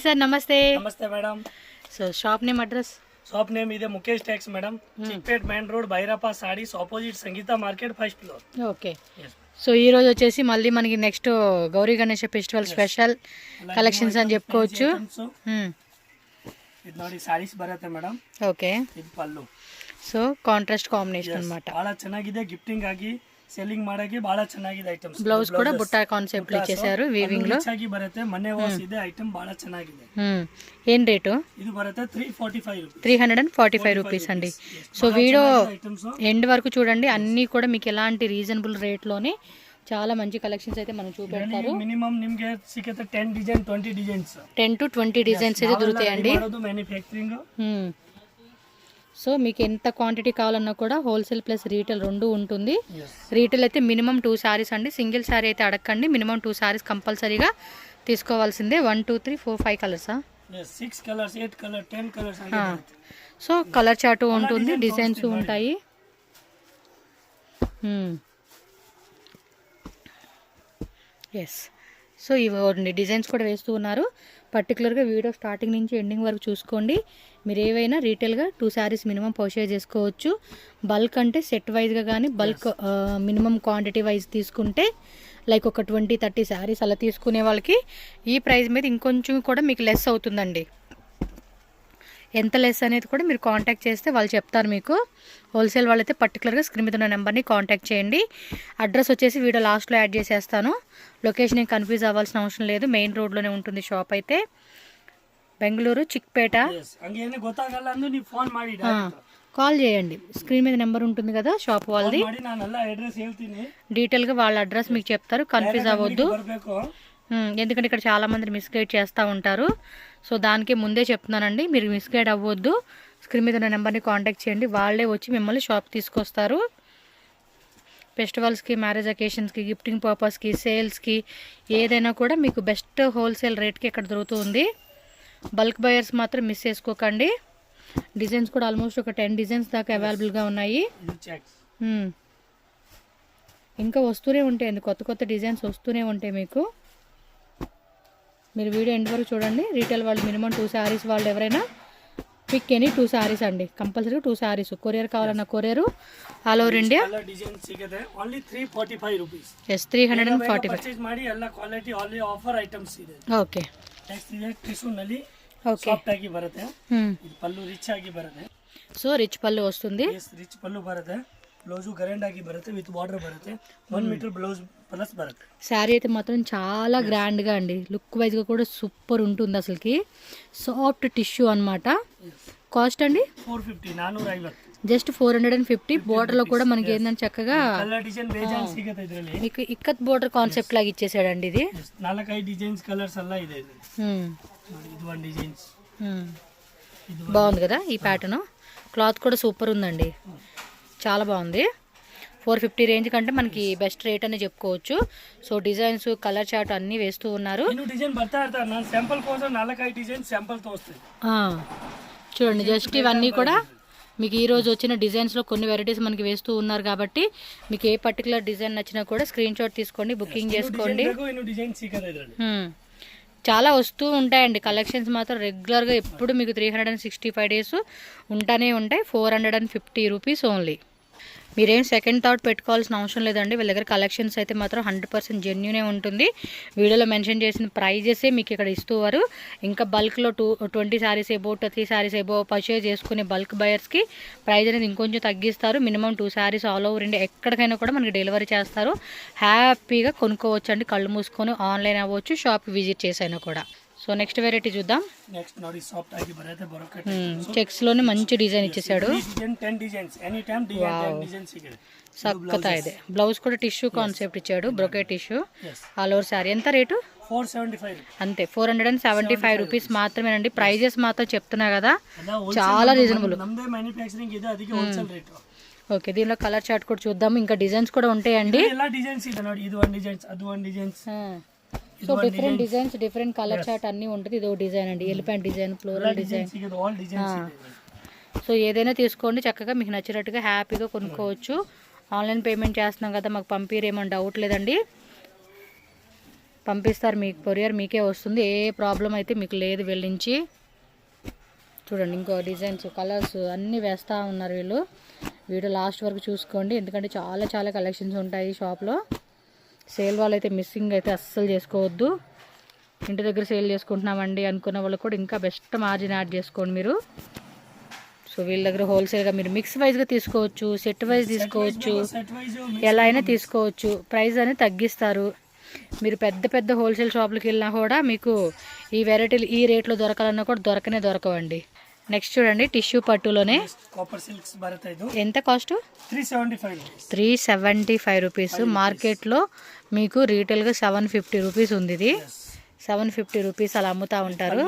Sir నమస్తే. నమస్తే madam. So shop name address? Shop name ఇదే Mukesh Tex madam, Chickpet main road, Byrappa sarees opposite Sangeetha market, first floor. Okay. So ఈ రోజు వచ్చేసి మళ్ళీ మనకి next Gowri Ganesha festival special collections అని చెప్పుకోవచ్చు. ఇది ನೋಡಿ ಸಾರೀಸ್ ಬರುತ್ತೆ ಮೇಡಮ್. ಓಕೆ. ಇದು ಪಲ್ಲು. ಸೊ ಕಾಂಟ್ರಾಸ್ಟ್ ಕಾಂಬಿನೇಷನ್ ಅన్నమాట. ಬಹಳ ಚೆನ್ನಾಗಿದೆ, ಗಿಫ್ಟಿಂಗ್ ಆಗಿ ಸೆಲ್ಲಿಂಗ್ ಮಾಡಕ್ಕೆ ಬಹಳ ಚೆನ್ನಾಗಿದೆ ಐಟಮ್ಸ್. ಬ್ಲೌಸ್ ಕೂಡ ಬುಟ್ಟ ಕಾನ್ಸೆಪ್ಟ್ లో చేశారు, వీవింగ్ లో ಚೆನ್ನಾಗಿ ಬರುತ್ತೆ. ಮನೆ ವಾಸ್ ಇದೆ ಐಟಮ್, ಬಹಳ ಚೆನ್ನಾಗಿದೆ. ఏం రేటు? ఇది ಬರುತ್ತೆ 345 రూపీస్. 345 రూపీస్ అండి. సో వీడియో ఎండ్ వరకు చూడండి, అన్నీ కూడా మీకు ఎలాంటి రీజనబుల్ రేట్ లోనే చాలా మంచి కలెక్షన్స్ అయితే మనం చూపెడతారు. మినిమం నిಮಗೆ ಸಿಗುತ್ತೆ 10 డిజైన్ 20 డిజైన్స్, 10 to 20 డిజైన్స్ అయితే దొరుకుతాయండి. మ్యానుఫ్యాక్చరింగ్. సో మీకు ఎంత క్వాంటిటీ కావాలన్నా కూడా హోల్సేల్ ప్లస్ రీటైల్ రెండు ఉంటుంది. రీటైల్ అయితే మినిమం 2 సారీస్ అండి, సింగిల్ సారీ అయితే అడగండి. మినిమం 2 సారీస్ కంపల్సరీగా తీసుకోవాల్సిందే. 1 2 3 4 5 కలర్సా? 6 colours, 8 colour, 10 colours. So colour chart ఉంటుంది, డిజైన్స్ ఉంటాయి. ఎస్. సో ఇవి డిజైన్స్ కూడా వేస్తూ ఉన్నారు. పర్టికులర్గా వీడియో స్టార్టింగ్ నుంచి ఎండింగ్ వరకు చూసుకోండి. మీరు ఏవైనా రీటైల్గా 2 శారీస్ మినిమం పర్చేజ్ చేసుకోవచ్చు. బల్క్ అంటే సెట్ వైజ్గా కానీ బల్క్ మినిమం క్వాంటిటీ వైజ్ తీసుకుంటే లైక్ ఒక 20-30 శారీస్ అలా తీసుకునే వాళ్ళకి ఈ ప్రైస్ మీద ఇంకొంచెం కూడా మీకు లెస్ అవుతుందండి. ఎంత లెస్ అనేది కూడా మీరు కాంటాక్ట్ చేస్తే వాళ్ళు చెప్తారు మీకు. హోల్సేల్ వాళ్ళైతే పర్టికులర్గా స్క్రీన్ మీద ఉన్న నెంబర్ని కాంటాక్ట్ చేయండి. అడ్రస్ వచ్చేసి వీడియో లాస్ట్లో యాడ్ చేసేస్తాను. లొకేషన్ ఏం కన్ఫ్యూజ్ అవ్వాల్సిన అవసరం లేదు, మెయిన్ రోడ్లోనే ఉంటుంది షాప్ అయితే. బెంగళూరు చిక్పేట. కాల్ చేయండి, స్క్రీన్ మీద నెంబర్ ఉంటుంది కదా షాప్ వాళ్ళది. డీటెయిల్గా వాళ్ళ అడ్రస్ మీకు చెప్తారు, కన్ఫ్యూజ్ అవ్వద్దు. ఎందుకంటే ఇక్కడ చాలా మంది మిస్గైడ్ చేస్తూ ఉంటారు. సో దానికి ముందే చెప్తున్నానండి, మీరు మిస్గైడ్ అవ్వద్దు. స్క్రీన్ మీద ఉన్న నెంబర్ని కాంటాక్ట్ చేయండి, వాళ్ళే వచ్చి మిమ్మల్ని షాప్ తీసుకొస్తారు. ఫెస్టివల్స్కి, మ్యారేజ్ అకేషన్స్కి, గిఫ్టింగ్ పర్పస్కి, సేల్స్కి ఏదైనా కూడా మీకు బెస్ట్ హోల్సేల్ రేట్కి ఇక్కడ దొరుకుతుంది. బల్క్ బయర్స్ మాత్రం మిస్ చేసుకోకండి. డిజైన్స్ కూడా ఆల్మోస్ట్ ఒక 10 డిజైన్స్ దాకా అవైలబుల్గా ఉన్నాయి. ఇంకా వస్తూనే ఉంటాయండి, కొత్త కొత్త డిజైన్స్ వస్తూనే ఉంటాయి మీకు. మీరు వీడియో ఎండ్ వరకు చూడండి. రీటైల్ వాళ్ళు మినిమం 2 శారీస్, వాళ్ళు ఎవరైనా పిక్ ఎనీ 2 శారీస్ అండి, కంపల్సరీ 2 శారీస్. కొరియర్ కావాలన్న courier all over India. Only 345 rupees. Yes, 345. Purchase ಮಾಡಿ ಎಲ್ಲ ಕ್ವಾಲಿಟಿ ಆಲ್ ಆಫರ್ ಐಟಮ್ಸ್ ಇದೆ. ಓಕೆ. ನೆಕ್ಸ್ಟ್ ಇದೆ ಟಿಶ್ಯೂ ನಲ್ಲಿ ಓಕೆ, ಸಾಫ್ಟ್ ಆಗಿ ಬರುತ್ತೆ. ಇದು ಪಲ್ಲು ರಿಚ್ ಆಗಿ ಬರುತ್ತೆ. సో రిచ్ పళ్ళు వస్తుంది. ರಿಚ್ పల్లు ಬರುತ್ತೆ. బ్లౌజ్ గ్రాండ్ ఆಗಿ బರುತ್ತೆ, విత్ బార్డర్ బರುತ್ತೆ. 1 మీటర్ బ్లౌజ్ ప్లస్ బರುತ್ತೆ. శారీ అయితే మాత్రం చాలా గ్రాండ్గా అండి, లుక్ వైజ్గా కూడా సూపర్ ఉంటుంది అసలుకి. సాఫ్ట్ టిష్యూ అనమాట. కాస్ట్ అండి 450, 450. జస్ట్ 450. బోర్డర్లో కూడా మనకి ఏంటంటే చక్కగా మీకు ఇక్కత్ బోర్డర్ కాన్సెప్ట్ లాగా ఇచ్చేసాడండి. ఇది 4-5 డిజైన్స్ కలర్స్ అలా ಇದೆ. ఇది 1 డిజైన్స్. బాగుంది కదా ఈ ప్యాటర్న్. క్లాత్ కూడా సూపర్ ఉందండి, చాలా బాగుంది. 450 రేంజ్ కంటే మనకి బెస్ట్ రేట్ అని చెప్పుకోవచ్చు. సో డిజైన్స్, కలర్ చార్ట్ అన్నీ వేస్తూ ఉన్నారు. చూడండి, జస్ట్ ఇవన్నీ కూడా మీకు ఈరోజు వచ్చిన డిజైన్స్లో కొన్ని వెరైటీస్ మనకి వేస్తూ ఉన్నారు కాబట్టి మీకు ఏ పర్టికులర్ డిజైన్ నచ్చినా కూడా స్క్రీన్ షాట్ తీసుకోండి, బుకింగ్ చేసుకోండి. చాలా వస్తూ ఉంటాయండి కలెక్షన్స్ మాత్రం రెగ్యులర్గా. ఎప్పుడు మీకు 365 డేస్ ఉంటానే ఉంటాయి. 450 రూపీస్ ఓన్లీ. మీరేం సెకండ్ థాట్ పెట్టుకోవాల్సిన అవసరం లేదండి. వీళ్ళ దగ్గర కలెక్షన్స్ అయితే మాత్రం 100% జెన్యూనే ఉంటుంది. వీడియోలో మెన్షన్ చేసిన ప్రైజెసే మీకు ఇక్కడ ఇస్తున్నారు. ఇంకా బల్క్లో 20 saris above, 30 saris above purchase చేసుకునే బల్క్ బయర్స్కి ప్రైజ్ అనేది ఇంకొంచెం తగ్గిస్తారు. Minimum 2 saris all over India ఎక్కడికైనా కూడా మనకి డెలివరీ చేస్తారు. హ్యాపీగా కొనుక్కోవచ్చు అండి, కళ్ళు మూసుకొని. ఆన్లైన్ అవ్వచ్చు, షాప్ విజిట్ చేసైనా కూడా. సో నెక్స్ట్ వెరైటీ చూద్దాం. నెక్స్ట్ ನೋಡಿ ಸಾಫ್ಟ್ ಆಗಿ ಬರುತ್ತೆ, ಬರೋಕೆಟ್ చెక్స్ లోనే మంచి డిజైన్ ఇచ్చేసాడు. 10 డిజైన్స్ ఎనీ టైం డిజైన్ సిగరే సక్కతా ಇದೆ. బ్లౌజ్ కూడా టిష్యూ కాన్సెప్ట్ ఇచ్చాడు, brocade tissue all over sorry. ఎంత రేటు? 475. అంతే, 475 రూపీస్ మాత్రమేనండి. ప్రైజెస్ మాత్రం చెప్తున్నా కదా, చాలా రీజనబుల్. ನಮ್ಮದೇ ಮ್ಯಾನುಫ್ಯಾಕ್ಚರಿಂಗ್ ಇದೆ, ಅದಕ್ಕೆ ಹೋಲ್ಸೇಲ್ ರೇಟ್. ఓకే, దీనిలో కలర్ చార్ట్ కూడా చూద్దాం. ఇంకా డిజైన్స్ కూడా ఉంటాయండి. ಎಲ್ಲ డిజైన్స్ ಇದೆ ನೋಡಿ, ಇದು 1 డిజైన్స్, ಅದು 1 designs. So different designs, different colour chart అన్నీ ఉంటుంది. ఇది ఒక డిజైన్ అండి, elephant design, floral design. So ఏదైనా తీసుకోండి, చక్కగా మీకు నచ్చినట్టుగా హ్యాపీగా కొనుక్కోవచ్చు. ఆన్లైన్ పేమెంట్ చేస్తున్నాం కదా, మాకు పంపిరేమని డౌట్ లేదండి. పంపిస్తారు, మీకు కొరియర్ మీకే వస్తుంది, ఏ ప్రాబ్లం అయితే మీకు లేదు వెళ్ళించి. చూడండి ఇంకో డిజైన్స్ కలర్స్ అన్నీ వేస్తూ ఉన్నారు వీళ్ళు. వీడియో లాస్ట్ వరకు చూసుకోండి, ఎందుకంటే చాలా చాలా కలెక్షన్స్ ఉంటాయి షాప్లో. సేల్ వాళ్ళు అయితే మిస్సింగ్ అయితే అస్సలు చేసుకోవద్దు. ఇంటి దగ్గర సేల్ చేసుకుంటున్నామండి అనుకున్న వాళ్ళు కూడా ఇంకా బెస్ట్ మార్జిన్ యాడ్ చేసుకోండి మీరు. సో వీళ్ళ దగ్గర హోల్సేల్గా మీరు మిక్స్ వైజ్గా తీసుకోవచ్చు, సెట్ వైజ్ తీసుకోవచ్చు, ఎలా అయినా తీసుకోవచ్చు. ప్రైస్ అనేది తగ్గిస్తారు. మీరు పెద్ద పెద్ద హోల్సేల్ షాపులకి వెళ్ళినా కూడా మీకు ఈ వెరైటీలు ఈ రేట్లో దొరకాలన్నా కూడా దొరకవండి. నెక్స్ట్ చూడండి టిష్యూ పట్టులోనే కాపర్ సిల్క్స్ బರುತ್ತೆ. ఇది ఎంత కాస్ట్? 375 రూపీస్. మార్కెట్లో మీకు రీటైల్గా 750 రూపీస్ ఉంది. ఇది 750 రూపీస్ అలా అమ్ముతూ ఉంటారు.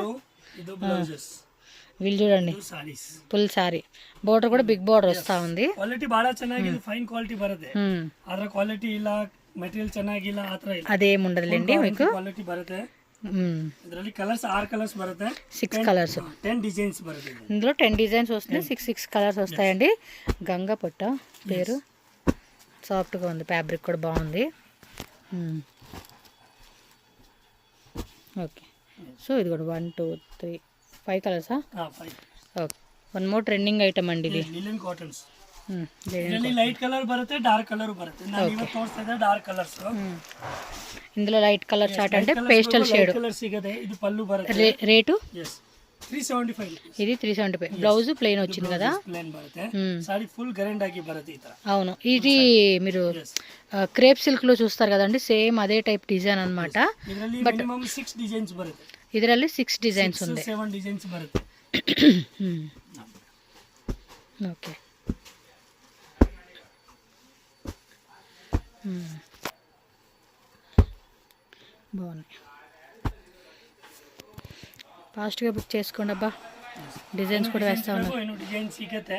వీళ్ళు చూడండి ఫుల్ సారీ బోర్డర్ కూడా బిగ్ బోర్డర్ వస్తూ ఉంది. ಕ್ವಾಲಿಟಿ ಬಹಳ ಚೆನ್ನಾಗಿದೆ, ಫೈನ್ ಕ್ವಾಲಿಟಿ ಬರುತ್ತೆ. ಅದರ ಕ್ವಾಲಿಟಿ ಇಲ್ಲ, ಮೆಟೀರಿಯಲ್ ಚೆನ್ನಾಗಿಲ್ಲ ಆ ತರ ಇಲ್ಲ, అదేం ఉండదులేండి మీకు. ಕ್ವಾಲಿಟಿ ಬರುತ್ತೆ. ಇದರಲ್ಲಿ ಕಲರ್ಸ್ 6 కలర్స్ బರುತ್ತೆ, 6 కలర్స్, 10 డిజైన్స్ బರುತ್ತೆ. ఇందులో 10 డిజైన్స్ వస్తాయి, 6 కలర్స్ వస్తాయండి. గంగా పట్ట పేరు, సాఫ్ట్గా ఉంది, ఫ్యాబ్రిక్ కూడా బాగుంది. ఓకే, సో ఇది కూడా 1 2 3 5 కలర్సా? Okay, one more trending item అండి ఇది. ಲಿನನ್ ಕಾಟನ್ಸ್ ಇದರಲ್ಲಿ ಲೈಟ್ ಕಲರ್ ಬರುತ್ತೆ, ಡಾರ್ಕ್ ಕಲರ್ ಬರುತ್ತೆ. ನಾನು ಇವತ್ತು ತೋರಿಸ್ತಾ ಇದ್ದೆ ಡಾರ್ಕ್ ಕಲರ್ಸ್. ఇందులో లైట్ కలర్ చార్ట్ అంటే పేస్టల్ షేడ్ కలర్ సిగదే. ఇది పల్లు బರುತ್ತೆ. రేటు 375. ఇది 375. బ్లౌజ్ ప్లెయిన్ వచ్చింది కదా, ಪ್ಲೇನ್ ಬರುತ್ತೆ. ಸಾರಿ ಫುಲ್ ಗ್ರ್ಯಾಂಡ್ ಆಗಿ ಬರುತ್ತೆ ಈ ತರ. అవును, ఇది మీరు క్రేప్ సిల్క్ లో చూస్తారు కదండి, సేమ్ అదే టైప్ డిజైన్ అన్నమాట. ಇದರಲ್ಲಿ ಮಿನಿಮಮ್ 6 ಡಿಸೈನ್ಸ್ ಬರುತ್ತೆ. ಇದರಲ್ಲಿ 6 డిజైన్స్ ఉంది, 7 ಡಿಸೈನ್ಸ್ ಬರುತ್ತೆ. ఓకే, బాగున్నాయి. ఫాస్ట్గా బుక్ చేసుకోండి అబ్బా, డిజైన్స్ కూడా వేస్తా ఉన్నారు. ಡಿಸೈನ್ ಸಿಗುತ್ತೆ.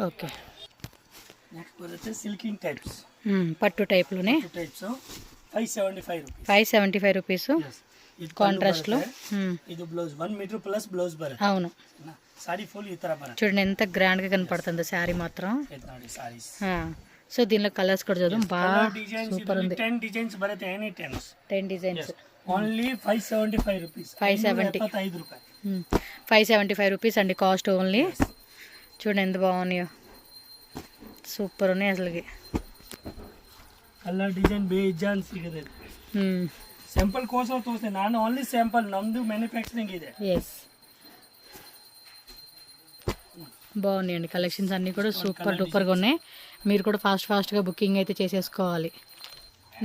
ఓకే, నెక్స్ట్ బರುತ್ತೆ సిల్కింగ్ టైప్స్. పట్టు టైప్లోనే టైప్స్ 575 రూపీస్. 575 రూపీస్ కాంట్రాస్ట్లో. ఇది బ్లౌజ్ 1 మీటర్ ప్లస్ బ్లౌజ్ బರುತ್ತೆ. అవును, సారీ ఫుల్ ఈ ತರ బರುತ್ತೆ. చూడండి ఎంత గ్రాండ్గా కనపడుతుందో శారీ మాత్రం. ఇట్లాంటి సారీస్. సో దీనిలో కలర్స్ కూడా చూద్దాం, బాగా సూపర్ ఉంది. 10 డిజైన్స్ బರುತ್ತೆ, ఎనీ 10 డిజైన్స్. Only 575 rupees. 575 రూపాయలు. 575 రూపీస్ అండి కాస్ట్ ఓన్లీ. చూడండి ఎంత బాగున్నాయో, సూపర్ ఉన్నాయి అసలుకి. ಕಲರ್ ಡಿಸೈನ್ ಬೇಜಾನ್ ಸಿಗುತ್ತೆ. ಸ್ಯಾಂಪಲ್ ಕೋಸೋ ತೋರಿಸ್ತೆ ನಾನು, ಓನ್ಲಿ ಸ್ಯಾಂಪಲ್, ನಮ್ದು ಮ್ಯಾನುಫ್ಯಾಕ್ಚರಿಂಗ್ ಇದೆ. ఎస్, బాగున్నాయండి కలెక్షన్స్ అన్నీ కూడా సూపర్ డూపర్గా ఉన్నాయి. మీరు కూడా ఫాస్ట్గా బుకింగ్ అయితే చేసేసుకోవాలి.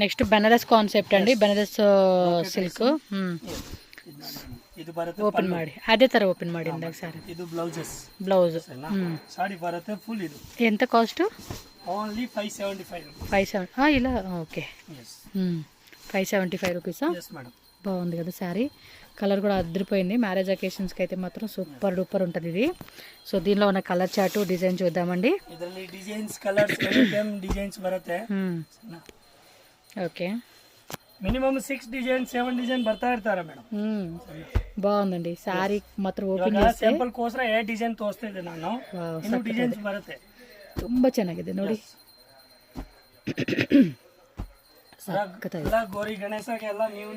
నెక్స్ట్ బెనారస్ కాన్సెప్ట్ అండి, బెనారస్ సిల్క్. ಇದು ಬರುತ್ತೆ ಓಪನ್ ಮಾಡಿ, ಅದೇ ಥರ ಓಪನ್ ಮಾಡಿ ಇಂದಾಗ ಸರ್. ಇದು ಬ್ಲೌಸಸ್, ಬ್ಲೌಸ್ ಸಾಡಿ ಬರುತ್ತೆ ಫುಲ್. ಇದು ఎంత కాస్ట్? ఓన్లీ 575. 570 ఇలా. ఓకే, 575 రూపీసా? Yes madam. బాగుంది కదా శారీ, కలర్ కూడా అదిరిపోయింది. మ్యారేజ్ అకేషన్స్కి అయితే మాత్రం సూపర్ డూపర్ ఉంటుంది ఇది. సో దీనిలో ఉన్న కలర్ చార్ట్ డిజైన్ చూద్దామండి. ಇದರಲ್ಲಿ ಡಿಸೈನ್ಸ್ ಕಲರ್ಸ್ 10 ಡಿಸೈನ್ಸ್ ಬರುತ್ತೆ. ఓకే, మినిమం 6 డిజైన్ 7 డిజైన్ ಬರ್ತಾ ಇರ್ತಾರೆ ಮೇಡಮ್. బాగుందండి శారీ మాత్రం ఓపెన్ చేస్తే. ಸ್ಯಾಂಪಲ್ ಕೋಸ್ಕರ 8 ಡಿಸೈನ್ ತೋರಿಸ್ತಾ ಇದ್ದೆ ನಾನು, ಇನ್ನು ಡಿಸೈನ್ಸ್ ಬರುತ್ತೆ. ತುಂಬ ಚೆನ್ನಾಗಿದೆ ನೋಡಿ. ಗೌರಿ ಗಣೇಶಗೆಲ್ಲ new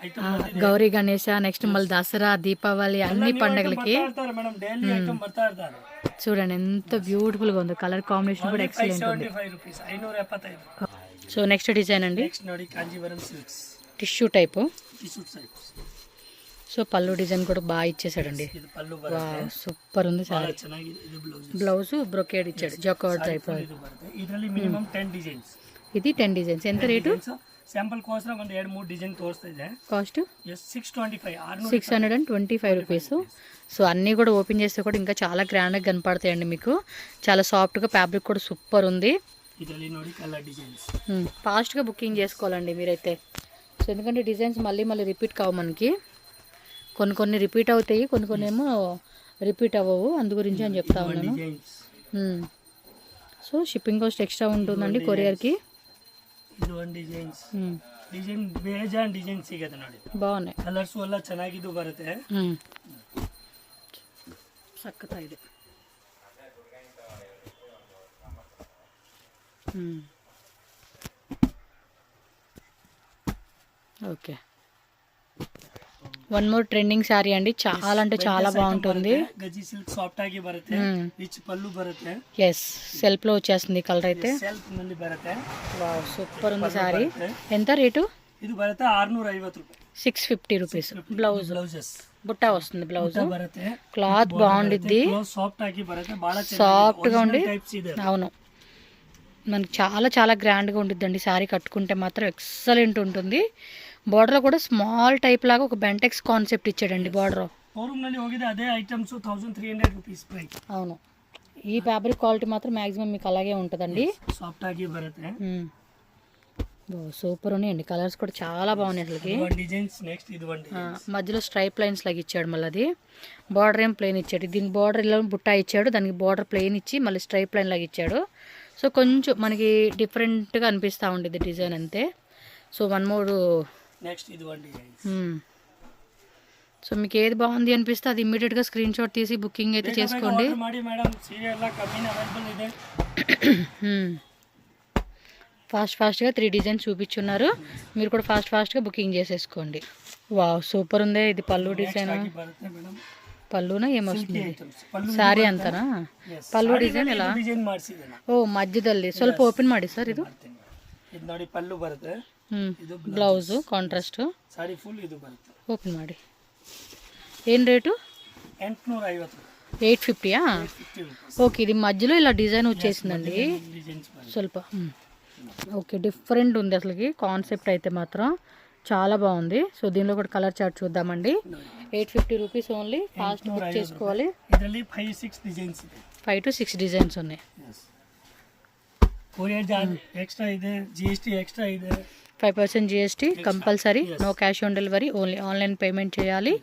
item. Gowri Ganesha, next మళ్ళీ దసరా, దీపావళి అన్ని పండుగలకి మేడం డైలీ ఐటమ్ ಬರ್ತಾ ಇರ್ತಾರೆ. చూడండి ఎంత బ్యూటిఫుల్ గా ఉందో, కలర్ కాంబినేషన్ కూడా ఎక్సలెంట్ ఉంది. 575 రూపీస్, 575. సో నెక్స్ట్ డిజైన్ అండి, నెక్స్ట్ ನೋಡಿ Kanjeevaram silks tissue type. Tissue types. So పళ్ళు డిజైన్ కూడా బాగా ఇచ్చేసాడండి, ఇది పళ్ళు బರುತ್ತೆ, సూపర్ ఉంది సారీ. ಚೆನ್ನಾಗಿದೆ. ಇದು బ్లౌజ్ బ్రొకేడ్ ఇచ్చాడు, జకార్డ్ టైప్. ಇದರಲ್ಲಿ ಮಿನಿಮಮ್ 10 ಡಿಸೈన్స్. ఇది 10 డిజైన్స్. ఎంత రేటు? ಸ್ಯಾಂಪಲ್ ಕೋಸ್ಕರ ಒಂದು 2-3 ಡಿಸೈನ್ ತೋರಿಸ್ತಾ ಇದೆ. కాస్ట్ 625. 625 రూపీస్. సో అన్నీ కూడా ఓపెన్ చేస్తే కూడా ఇంకా చాలా గ్రాండ్గా కనపడతాయండి మీకు. చాలా సాఫ్ట్గా, ఫ్యాబ్రిక్ కూడా సూపర్ ఉంది. ಇದರಲ್ಲಿ ನೋಡಿ కలర్ డిజైన్స్. ఫాస్ట్గా బుకింగ్ చేసుకోవాలండి మీరైతే. సో ఎందుకంటే డిజైన్స్ మళ్ళీ రిపీట్ కావు మనకి. కొన్ని రిపీట్ అవుతాయి, కొన్ని ఏమో రిపీట్ అవ్వవు, అందు గురించి అని చెప్తా ఉన్నాను. సో షిప్పింగ్ కాస్ట్ ఎక్స్ట్రా ఉంటుందండి కొరియర్కి. ಇದು ಒಂದು ಡಿಸೈನ್ ಬೇಜಾನ್ ಡಿಸೈನ್ ಸಿಗುತ್ತೆ ನೋಡಿ, బాగున్నాయి. ಕಲರ್ಸ್ ಎಲ್ಲ ಚೆನ್ನಾಗಿದ್ದು ಬರುತ್ತೆ. సక్కత ఇది. Okay, one more trending sari అండి, చాలా అంటే చాలా బాగుంటుంది. గజ్జి సిల్క్ సాఫ్ట్ ಆಗಿ ಬರುತ್ತೆ, ರಿಚ್ పల్లు బರುತ್ತೆ. ఎస్, సెల్ఫ్ లో వచ్చేస్తుంది కలర్ అయితే. సెల్ఫ్ నుండి బರುತ್ತೆ. వావ్, సూపర్ ఉంది శారీ. ఎంత రేటు? ఇది బರುತ್ತೆ 650 రూపాయలు. 650 రూపీస్. బ్లౌజెస్ బుట్ట వస్తుంది, బ్లౌజ్ బರುತ್ತೆ. క్లాత్ బాగుండిద్ది, సాఫ్ట్ ಆಗಿ ಬರುತ್ತೆ, బాగా సాఫ్ట్ గా ఉండి. టైప్స్ ಇದೆ. అవును, మనకి చాలా చాలా గ్రాండ్గా ఉంటుందండి శారీ కట్టుకుంటే మాత్రం ఎక్సలెంట్ ఉంటుంది. బార్డర్లో కూడా స్మాల్ టైప్ లాగా ఒక బెంటెక్స్ కాన్సెప్ట్ ఇచ్చాడండి బార్డర్. షోరూమ్ನಲ್ಲಿ ಹೋಗಿದೆ ಅದೇ ఐటమ్స్ 1300 రూపీస్ ಪ್ರೈಸ್. అవును, ఈ ఫ్యాబ్రిక్ క్వాలిటీ మాత్రం మ్యాక్సిమం మీకు అలాగే ఉంటుందండి. సాఫ్ట్ ఆಗಿ బರುತ್ತೆ. సూపర్ ఉన్నాయండి, కలర్స్ కూడా చాలా బాగున్నాయి అసలుకి. డిజైన్స్ నెక్స్ట్ ఇది వన్ మధ్యలో స్ట్రైప్ లైన్స్ లాగా ఇచ్చాడు, మళ్ళీ అది బార్డర్ ఏం ప్లెయిన్ ఇచ్చాడు. దీనికి బార్డర్ ఇలా బుట్ట ఇచ్చాడు, దానికి బార్డర్ ప్లెయిన్ ఇచ్చి మళ్ళీ స్ట్రైప్ లైన్ లాగా ఇచ్చాడు. సో కొంచెం మనకి డిఫరెంట్గా అనిపిస్తూ ఉండేది డిజైన్ అంతే. సో వన్ మోర్ నెక్స్ట్ ఇది వన్ డిజైన్. సో మీకు ఏది బాగుంది అనిపిస్తే అది ఇమ్మీడియట్గా స్క్రీన్ షాట్ తీసి బుకింగ్ అయితే చేసుకోండి. ఫాస్ట్గా 3 డిజైన్స్ చూపించున్నారు, మీరు కూడా ఫాస్ట్గా బుకింగ్ చేసేసుకోండి. వావ్, సూపర్ ఉంది. ఇది పళ్ళు డిజైన్, పళ్ళునా ఏమొస్తుంది ಸಾರಿ ಅಂತನಾ? ಪಲ್ಲು ಡಿಸೈನ್ ಎಲ್ಲ ಓ ಮಧ್ಯದಲ್ಲಿ ಸ್ವಲ್ಪ ಓಪನ್ ಮಾಡಿ ಸರ್. ಇದು ನೋಡಿ ಪಲ್ಲು ಬರುತ್ತೆ, ಇದು ಬ್ಲೌಸ್ ಕಾಂಟ್ರಾಸ್ಟ್, ಸಾರಿ ಫುಲ್ ಇದು ಬರುತ್ತೆ. ಓಪನ್ ಮಾಡಿ. ಏನು ರೇಟು? 850. ఓకే, ఇది మధ్యలో ఇలా డిజైన్ వచ్చేసిందండి ಸ್ವಲ್ಪ. ఓకే, డిఫరెంట్ ఉంది అసలుకి కాన్సెప్ట్ అయితే మాత్రం చాలా బాగుంది. సో దీనిలో కూడా కలర్ చార్ట్ చూద్దామండి. 850 రూపీస్ ఓన్లీ. ఫాస్ట్ బుక్ చేసుకోవాలి. 5 to 6 డిజైన్స్ ఉన్నాయి. ఎక్స్ట్రా ಇದೆ, జిఎస్టీ ఎక్స్ట్రా ಇದೆ. 5% GST compulsory, no cash on delivery, only online payment చేయాలి.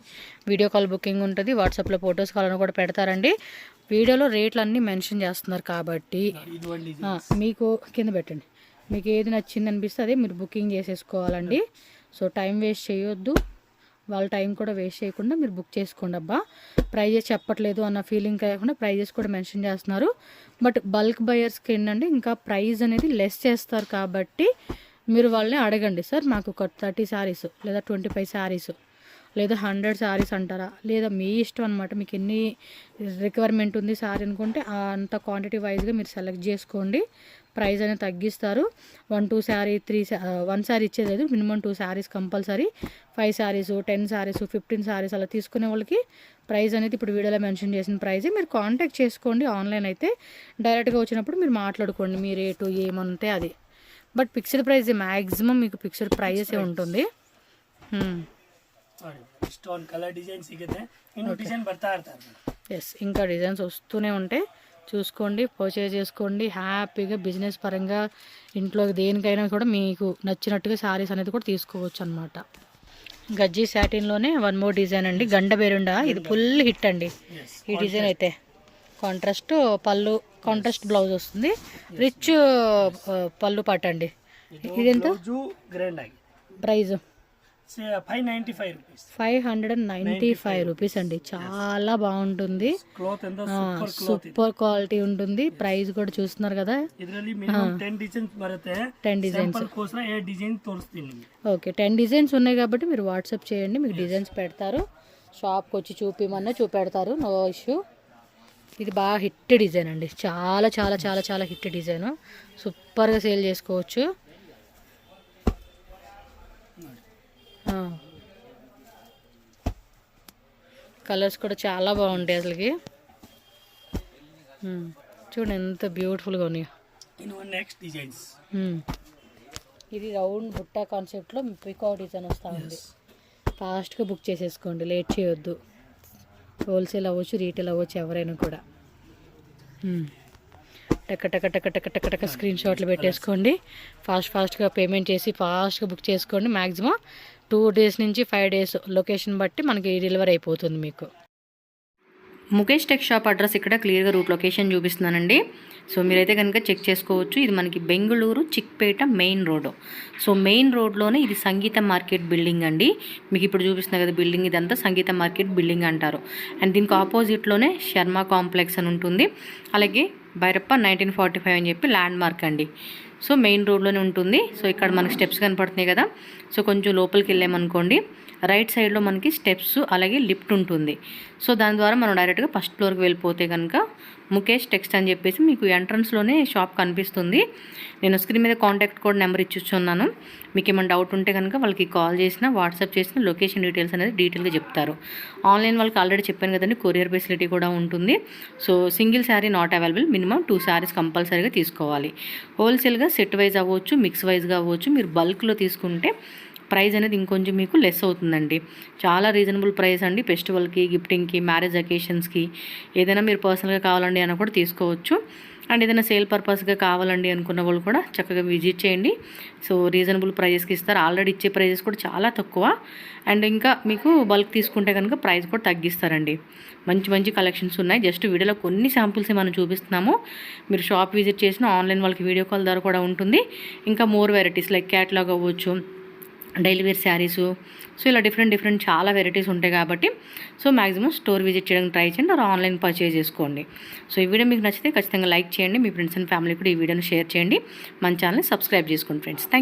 వీడియో కాల్ బుకింగ్ ఉంటుంది, వాట్సాప్లో ఫొటోస్ కావాలని కూడా పెడతారండి. వీడియోలో రేట్లు అన్నీ మెన్షన్ చేస్తున్నారు కాబట్టి మీకు కింద పెట్టండి, మీకు ఏది నచ్చింది అనిపిస్తే అదే మీరు బుకింగ్ చేసేసుకోవాలండి. సో టైం వేస్ట్ చేయొద్దు, వాళ్ళ టైం కూడా వేస్ట్ చేయకుండా మీరు బుక్ చేసుకోండి. అబ్బా ప్రైజెస్ చెప్పట్లేదు అన్న ఫీలింగ్ కాకుండా ప్రైజెస్ కూడా మెన్షన్ చేస్తున్నారు. బట్ బల్క్ బయర్స్కి ఏంటంటే ఇంకా ప్రైస్ అనేది లెస్ చేస్తారు కాబట్టి మీరు వాళ్ళని అడగండి, సార్ మాకు ఒక 30 శారీస్ లేదా 25 శారీస్ లేదా 100 శారీస్ అంటారా, లేదా మీ ఇష్టం అనమాట. మీకు ఎన్ని రిక్వైర్మెంట్ ఉంది శారీ అనుకుంటే అంత క్వాంటిటీ వైజ్గా మీరు సెలెక్ట్ చేసుకోండి. ప్రైస్ అనేది తగ్గిస్తారు. 1 శారీ 1 శారీ ఇచ్చేది, మినిమం 2 శారీస్ కంపల్సరీ. 5 శారీస్ 10 శారీస్ 15 శారీస్ అలా తీసుకునే వాళ్ళకి ప్రైస్ అనేది ఇప్పుడు వీడియోలో మెన్షన్ చేసిన ప్రైజే. మీరు కాంటాక్ట్ చేసుకోండి. ఆన్లైన్ అయితే డైరెక్ట్గా వచ్చినప్పుడు మీరు మాట్లాడుకోండి మీ రేటు ఏమంటే అది. బట్ ఫిక్స్డ్ ప్రైస్ మ్యాక్సిమం మీకు ఫిక్స్డ్ ప్రైజెస్ ఉంటుంది. ఎస్, ఇంకా డిజైన్స్ వస్తూనే ఉంటాయి, చూసుకోండి, పర్చేజ్ చేసుకోండి. హ్యాపీగా బిజినెస్ పరంగా ఇంట్లో దేనికైనా కూడా మీకు నచ్చినట్టుగా శారీస్ అనేది కూడా తీసుకోవచ్చు అనమాట. గజ్జి సాటిన్లోనే వన్ మోర్ డిజైన్ అండి, గండ బేరుండా. ఇది ఫుల్ హిట్ అండి ఈ డిజైన్ అయితే. కాంట్రాస్ట్ పళ్ళు, కాంట్రాస్ట్ బ్లౌజ్ వస్తుంది, రిచ్ పళ్ళు పాట అండి. ఇదెంత ప్రైజ్? 595 రూపీస్ అండి. చాలా బాగుంటుంది, సూపర్ క్వాలిటీ ఉంటుంది. ప్రైస్ కూడా చూస్తున్నారు కదా, 10 డిజైన్స్. ఓకే, 10 డిజైన్స్ ఉన్నాయి కాబట్టి మీరు వాట్సాప్ చేయండి, మీకు డిజైన్స్ పెడతారు. షాప్కి వచ్చి చూపిమన్నా చూపెడతారు, నో ఇష్యూ. ఇది బాగా హిట్ డిజైన్ అండి, చాలా చాలా చాలా చాలా హిట్ డిజైన్. సూపర్గా సేల్ చేసుకోవచ్చు. కలర్స్ కూడా చాలా బాగుంటాయి అసలుకి. చూడండి ఎంత బ్యూటిఫుల్గా ఉన్నాయో. ఇది రౌండ్ బుట్టా కాన్సెప్ట్లో పికాక్ డిజైన్ వస్తూ ఉంది. ఫాస్ట్గా బుక్ చేసేసుకోండి, లేట్ చేయొద్దు. హోల్సేల్ అవ్వచ్చు, రీటైల్ అవ్వచ్చు, ఎవరైనా కూడా. టక టక టక టక టక టక స్క్రీన్ షాట్లు పెట్టేసుకోండి. ఫాస్ట్గా పేమెంట్ చేసి ఫాస్ట్గా బుక్ చేసుకోండి. మ్యాక్సిమం 2 days నుంచి 5 days లొకేషన్ బట్టి మనకి డెలివరీ అయిపోతుంది మీకు. ముఖేష్ టెక్ షాప్ అడ్రస్ ఇక్కడ క్లియర్గా రూట్ లొకేషన్ చూపిస్తున్నానండి. సో మీరైతే కనుక చెక్ చేసుకోవచ్చు. ఇది మనకి Bengaluru Chickpet main road. So main రోడ్లోనే ఇది సంగీత మార్కెట్ బిల్డింగ్ అండి. మీకు ఇప్పుడు చూపిస్తున్నా కదా బిల్డింగ్, ఇదంతా సంగీత మార్కెట్ బిల్డింగ్ అంటారు. అండ్ దీనికి ఆపోజిట్లోనే శర్మ కాంప్లెక్స్ అని ఉంటుంది. అలాగే భైరప్ప 1945 అని చెప్పి ల్యాండ్ మార్క్ అండి. సో మెయిన్ రోడ్లోనే ఉంటుంది. సో ఇక్కడ మనకి స్టెప్స్ కనపడుతున్నాయి కదా, సో కొంచెం లోపలికి వెళ్ళామనుకోండి రైట్ సైడ్లో మనకి స్టెప్స్ అలాగే లిఫ్ట్ ఉంటుంది. సో దాని ద్వారా మనం డైరెక్ట్గా ఫస్ట్ ఫ్లోర్కి వెళ్ళిపోతే కనుక ముఖేష్ టెక్స్ట్ అని చెప్పేసి మీకు ఎంట్రన్స్లోనే షాప్ కనిపిస్తుంది. నేను స్క్రీన్ మీద కాంటాక్ట్ కోడ్ నెంబర్ ఇచ్చిస్తున్నాను. మీకు ఏమైనా డౌట్ ఉంటే కనుక వాళ్ళకి కాల్ చేసినా వాట్సాప్ చేసిన లొకేషన్ డీటెయిల్స్ అనేది డీటెయిల్గా చెప్తారు. ఆన్లైన్ వాళ్ళకి ఆల్రెడీ చెప్పాను కదండి, కొరియర్ ఫెసిలిటీ కూడా ఉంటుంది. So single sari not available, minimum 2 saris కంపల్సరీగా తీసుకోవాలి. హోల్సేల్గా సెట్ వైజ్ అవ్వచ్చు, మిక్స్ వైజ్గా అవ్వచ్చు. మీరు బల్క్లో తీసుకుంటే ప్రైస్ అనేది ఇంకొంచెం మీకు లెస్ అవుతుందండి. చాలా రీజనబుల్ ప్రైస్ అండి. ఫెస్టివల్కి, గిఫ్టింగ్కి, మ్యారేజ్ అకేషన్స్కి ఏదైనా మీరు పర్సనల్గా కావాలండి అని కూడా తీసుకోవచ్చు. అండ్ ఏదైనా సేల్ పర్పస్గా కావాలండి అనుకున్న వాళ్ళు కూడా చక్కగా విజిట్ చేయండి. సో రీజనబుల్ ప్రైజెస్కి ఇస్తారు. ఆల్రెడీ ఇచ్చే ప్రైజెస్ కూడా చాలా తక్కువ. అండ్ ఇంకా మీకు బల్క్ తీసుకుంటే కనుక ప్రైస్ కూడా తగ్గిస్తారండి. మంచి మంచి కలెక్షన్స్ ఉన్నాయి. జస్ట్ వీడియోలో కొన్ని శాంపుల్స్ మనం చూపిస్తున్నాము. మీరు షాప్ విజిట్ చేసిన ఆన్లైన్ వాళ్ళకి వీడియో కాల్ ద్వారా కూడా ఉంటుంది. ఇంకా మోర్ వెరైటీస్ లైక్ క్యాటలాగ్ అవ్వచ్చు, డైలీ వేర్ శారీసు, సో ఇలా డిఫరెంట్ చాలా వెరైటీస్ ఉంటాయి కాబట్టి సో మ్యాక్సిమం స్టోర్ విజిట్ చేయడానికి ట్రై చేయండి, ఆర్ ఆన్లైన్ పర్చేజ్ చేసుకోండి. సో ఈ వీడియో మీకు నచ్చితే ఖచ్చితంగా లైక్ చేయండి. మీ ఫ్రెండ్స్ అండ్ ఫ్యామిలీ కూడా ఈ వీడియోని షేర్ చేయండి. మన ఛానల్ని సబ్స్క్రైబ్ చేసుకోండి ఫ్రెండ్స్.